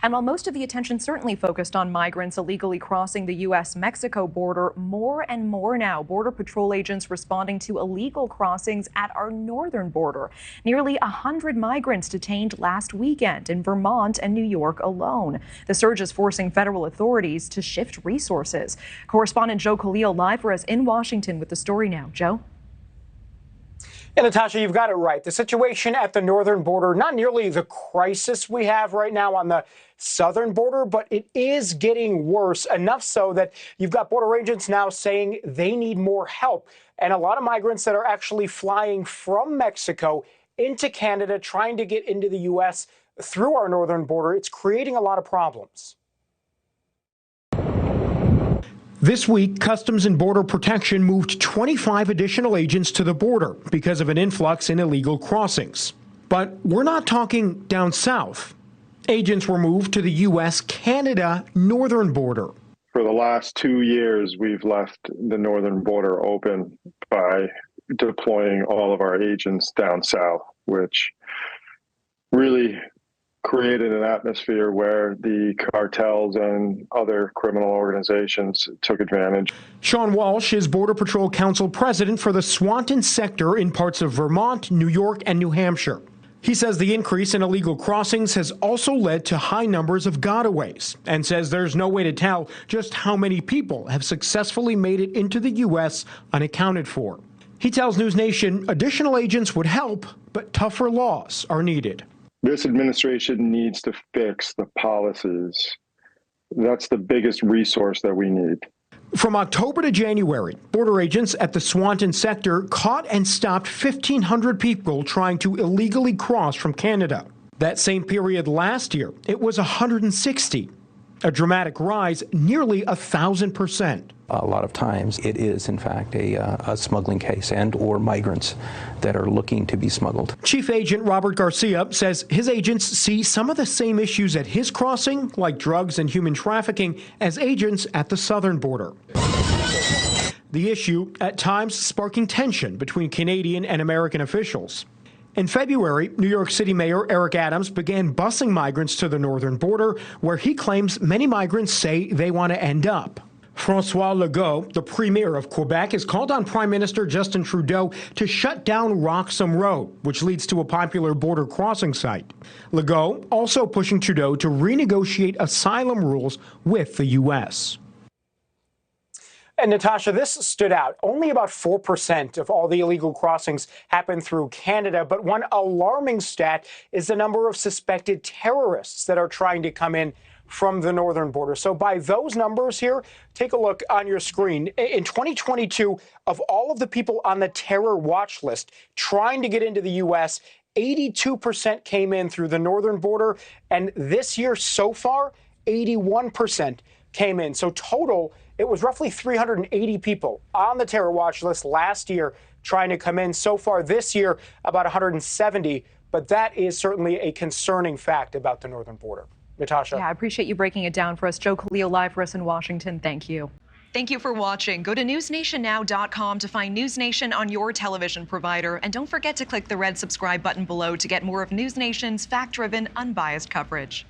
And while most of the attention certainly focused on migrants illegally crossing the U.S.-Mexico border, more and more now, Border Patrol agents responding to illegal crossings at our northern border. Nearly 100 migrants detained last weekend in Vermont and New York alone. The surge is forcing federal authorities to shift resources. Correspondent Joe Khalil live for us in Washington with the story now. Joe? And Natasha, you've got it right. The situation at the northern border, not nearly the crisis we have right now on the southern border, but it is getting worse, enough so that you've got border agents now saying they need more help. And a lot of migrants that are actually flying from Mexico into Canada, trying to get into the U.S. through our northern border. It's creating a lot of problems. This week, Customs and Border Protection moved 25 additional agents to the border because of an influx in illegal crossings. But we're not talking down south. Agents were moved to the U.S. Canada northern border. For the last 2 years, we've left the northern border open by deploying all of our agents down south, which really created an atmosphere where the cartels and other criminal organizations took advantage. Sean Walsh is Border Patrol Council President for the Swanton sector in parts of Vermont, New York, and New Hampshire. He says the increase in illegal crossings has also led to high numbers of gotaways and says there's no way to tell just how many people have successfully made it into the U.S. unaccounted for. He tells NewsNation additional agents would help, but tougher laws are needed. This administration needs to fix the policies. That's the biggest resource that we need. From October to January, border agents at the Swanton sector caught and stopped 1,500 people trying to illegally cross from Canada. That same period last year, it was 160, a dramatic rise, nearly 1,000%. A lot of times it is, in fact, a smuggling case and or migrants that are looking to be smuggled. Chief Agent Robert Garcia says his agents see some of the same issues at his crossing, like drugs and human trafficking, as agents at the southern border. The issue, at times, sparking tension between Canadian and American officials. In February, New York City Mayor Eric Adams began busing migrants to the northern border, where he claims many migrants say they want to end up. François Legault, the premier of Quebec, has called on Prime Minister Justin Trudeau to shut down Roxham Road, which leads to a popular border crossing site. Legault also pushing Trudeau to renegotiate asylum rules with the U.S. And Natasha, this stood out. Only about 4% of all the illegal crossings happen through Canada. But one alarming stat is the number of suspected terrorists that are trying to come in from the northern border. So by those numbers here, take a look on your screen. In 2022, of all of the people on the terror watch list trying to get into the U.S., 82% came in through the northern border. And this year so far, 81% came in. So total, it was roughly 380 people on the terror watch list last year trying to come in. So far this year, about 170. But that is certainly a concerning fact about the northern border. Natasha. Yeah, I appreciate you breaking it down for us. Joe Khalil live for us in Washington. Thank you. Thank you for watching. Go to newsnationnow.com to find NewsNation on your television provider. And don't forget to click the red subscribe button below to get more of NewsNation's fact-driven, unbiased coverage.